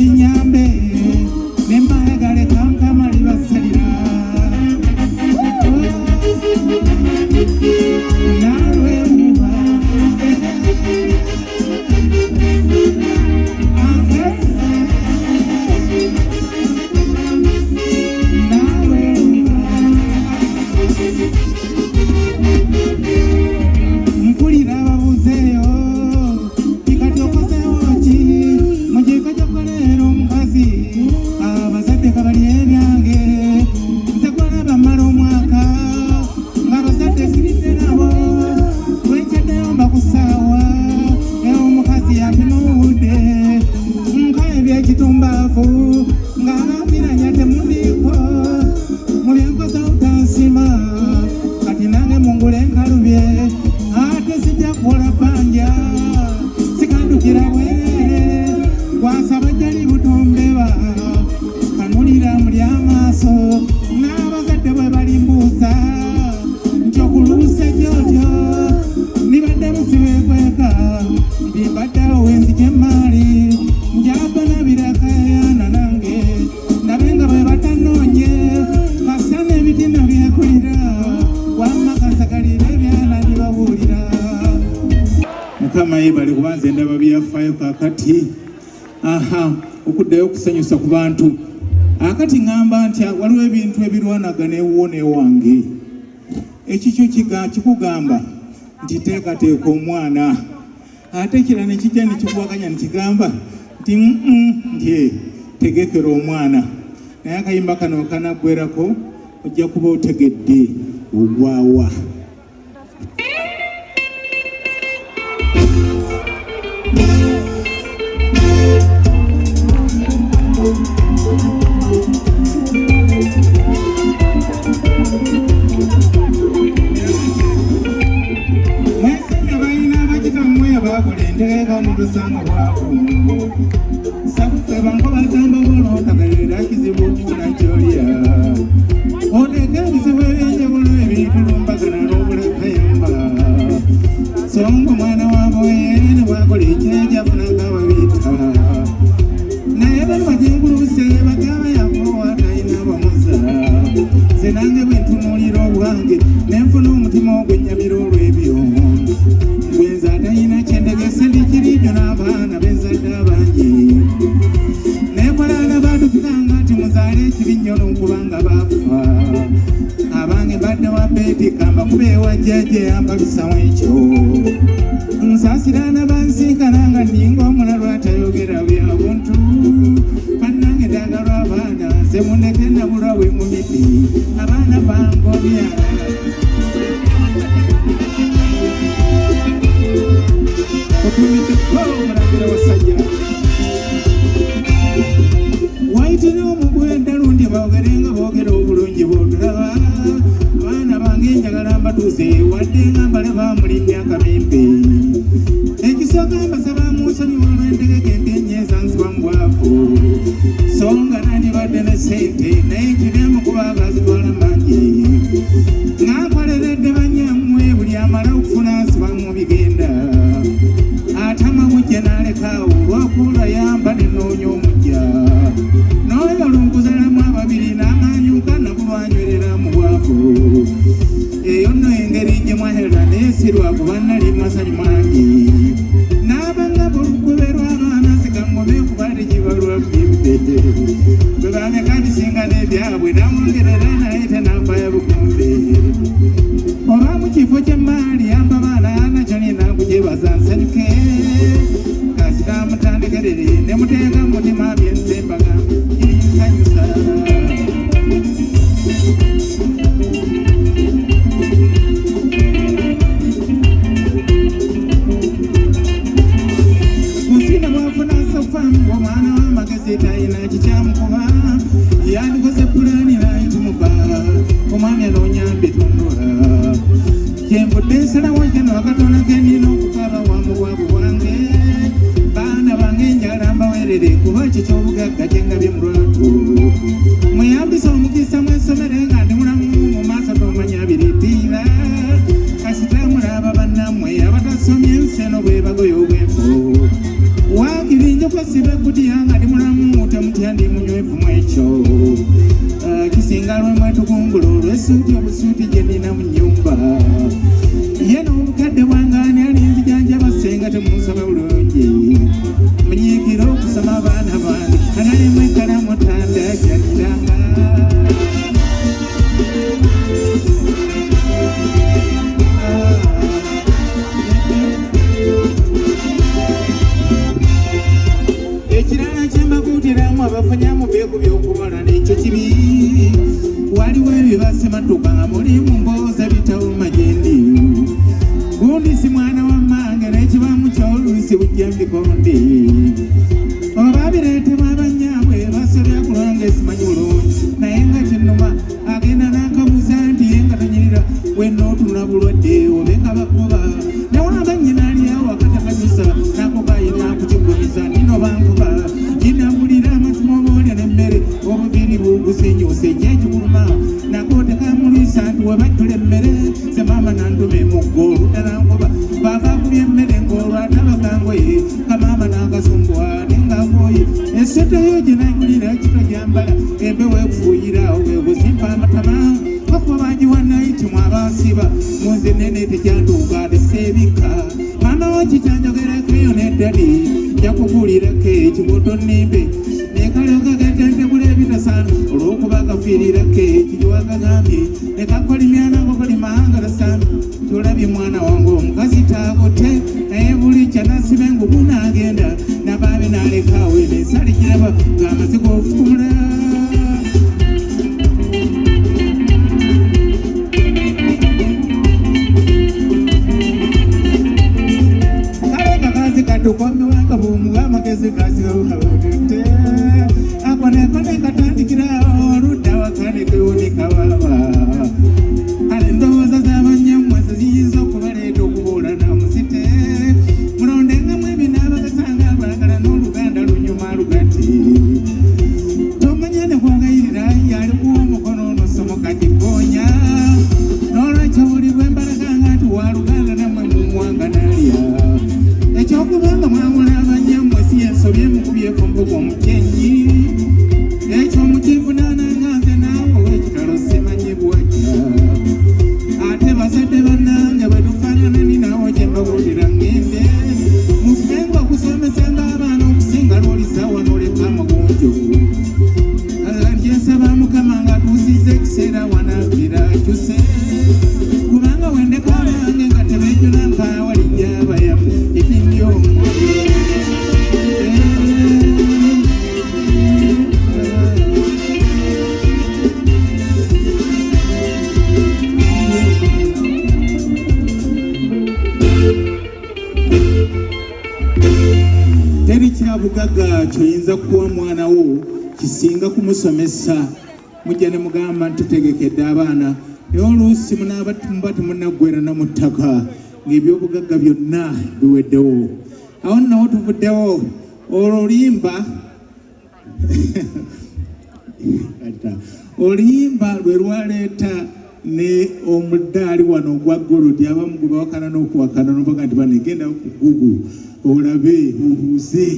Kinyambe, nemba gale kamkamali basalira mwafu ng'abambiranya temundiiko mu byenkosa utansima kati nange mungule enkalubye ate sijja kukola bbanja sikandukira bwerere gwasaba jjali butombeba kanulira muli amaaso n'abazadde bwe balimbuusa nti okuluusa gyotyo nibadde musibeekweka nti mbaddeawo wenzija emaali njaba nabirakayaana nange ndabe nga bwe batanoonye kasana ebitina byekulira wamma kasagalira ebyana nibabuulira. Mukama yeebale kubanza endaba byafaayo kakati okuddayo okusanyusa ku bantu akati ŋŋamba nti waliwo ebintu ebirwanagana ewuwo newange ekikyo kikugamba nti teekateeka omwana ate kira nekijja nekikuwakanya nekigamba nti nti tegekera omwana naye akayimba kano kanaggwerako ojja kuba otegedde ogwawa. Enteeka mu lusanga lwako sabukweba nkobazamba bolootagalera kizibu okufuna kyolya oteeka ebizibu ebyenjawulo ebitulumbagana n'obulekayamba songa omwana waboyene bwakola ekyejafunanga babita naye bamajenguluse bagaba yakowa talina bamuza ze nange bwe ntunuulira obwange nenfuna omutima ogwennyamira olw'ebyo gwenza atalina kyendegese ndikirijo n'abaana benzadde abangi nekolana batukanga nti muzaale ekibinnyo n'okubanga baafa abange badde wa beetikamba kubeewa jjajja eyambalusawo ekyo nsaasirana bansinkana nga nninga omulalu atayogera byabuntu bannange ddagalwa abaana nze muneke nabulwa bwe mumiti abaana bangobya otumiddekomulagira wasajja waitire omugwenda lundi boogere nga boogera obulungi bwotulaba abaana bange njagala mbatuuze wadde nga mbale bamulimya akamimpe ekisooka mbasaba munsonyiwa olw'entegeka empenyeeza nsiba mu bwavu so nga nandibadde ne sente naye nkiremu kuba abazitwala mangi ng'akoleredde banyammwe buli amala okufuna nsiba mu bigenda atama mujja n'alekaawo olw'okuula yamba nenoonya omujja n'oyo olunguzalamu ababiri n'amanyuka nabulwanywerera mu bwavu eyo nno engeri gye mwaherera naye si lwakuba nali masanyu mangi n'abanga bulugoberwa abaana zigaŋŋobe kuba tekibalwa bibbe bwe bameka bisinga n'ebyabwe namwongerera naye tenanfaya bukumbe oba mu kifo ky'emaali yamba baana nakyo ninakugyebaza nsanyuke kasita mutandekerere ne muteeka mutima byensembaga kirinsanyusa musina bwafuna sofamu omwana w'amagezi talina kikyamukuba yandikoze pulaani nayitumuka omwami anoonyambe tundula kyenvudde nsalawo kino akatono kenina okukaba wamu bwabu bwange baana bange njala mbawerere kuba kikyobugagga kyengabye mu lwatu mweyambisa omukisa mwesomere nga ndi mulamu mu maaso tomanya biritiira kasita mulaba bannammwe abatasomye enseno bwe bagoya obwefo wakirinjokosibe kutya nga ndi mulamu temutya ndi munywevu mu ekyo kisinga lwe mwetukumbula olw'essuuti obusuuti gye nina mu nnyumba ye n'obukadde bwangaani alinzijanjaba senga temunsaba bulungi munyiikira okusoma abaana bange agalimu ekkalamu tanda janiranga ekirala kyembakuutiramu abafunyamu beeku by'okukola n'ekyo kibi waliwo ebyo basematuka nga mulimu mbooza bitawuma gyendi gundi si mwana wa mmange n'ekibamu ky'oluusi bujja mbikondi oba bireetebwa abanyabwe nkubuuza nino bankuba ginambulira amazima oboolya n'emmere obubiri bugusenyusa egyekiguluma nakotekamulwisa nti webajjula emmere se maama nantuma emuggo oludala nkuba bava kulya emmere ng'olwatabakangoye kamaama n'akasumbwa nengakoye esseteyo gye nayigulira kito gyambala embewo ekufuuyira obwebuzimpa amatama okuba bagiwa naiti mwabasiba munze nene tekyantuuka teseebika maama wakikyanjogerako eyo neddali jakugulirako ekibuto nimbe nekaleogagatentebula ebitasaana olwokuba agafiirirako ekigiwagagambye nekakolimyanako kolimahangalasaana tolabye mwana wange omukazi taagote naye buli kyanasiba engubu n'agenda nabaabe n'alekaawo ensali giraba ng'amaze g'ofuula tukomiwanga bumuwa amagezi gazigaukawotute akonekone katandikirawo oludda wakane kewunika baba ale endowooza z'abanyamwese ziyinza okubaleeta okubuula namusite mulondengamu ebinaabagasanga abalagala n'oluganda lunyuma lugati tomanya ne kwongayirira yalikuwa omukono onosomoka kigonya n'olwekyo buli bwe mbalaganga nti waluganda nammwe mumuwanga nalya ekyokubanga mwawula abanyamwe si ensobye mukubyeko mbuga omukyenyi ekyo mukivunaananga nze naawe ekitalo simanyi bwajja ate bazadde bannange bwe tufaanana ninaawo gye mbawulira ngende mufubenga okusomesanga abaana okusinga lwoliza wano oleka mugunjugu lyensaba mukama ng'atuusizza ekiseera wanaabira kyuse kubanga wendeka abange nga tebejjula mpaawa lijja abayamu teri kyabugagga kyoyinza kuwa mwana wo kisinga kumusomesa mujja ne mugamba ntutegekedde abaana naye oluusi muba temunaggwera na mu ttaka ng'ebyobugagga byonna biweddewo awo nawo tuvuddewo oluyimba oluyimba lwe lwaleeta ne omuddaali wano ogwa golodi abamu gwe bawakana n'okuwakana nobaga nti banegenda ku Google olabe obuuze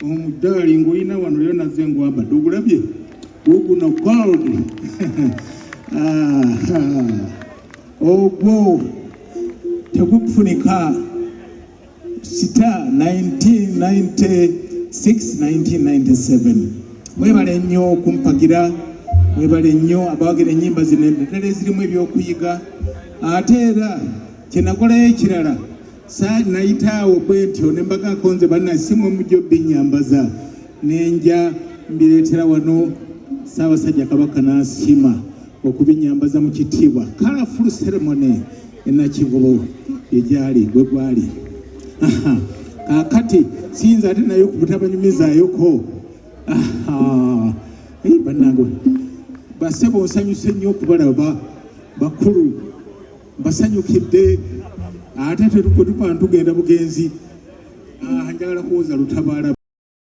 omuddaali ng'olina wano lyo nazze ngwambadde ogulabye guguno gold ogwo tegukufunika sita 1996-1997 mwebale nnyo okumpagira mwebale nnyo abawagira ennyimba zino endala ezirimu ebyokuyiga ate era kyenakolayo ekirala saali nayitaawo bwentyo ne mbagako nze bannasimu mujjo binyambaza nenja mbireetera wano Ssaabasajja Kabaka n'asiima okubinyambaza mu kitiibwa colorful ceremony enakivubo egyali gwe gwali kakati siyinza ate nayo okubutabanyumizayoko bannange basebo nsanyuse nnyo okubalaba bakulu mbasanyukidde ate tetukutupa ntugenda bugenzi njagala kuwoza lutabaala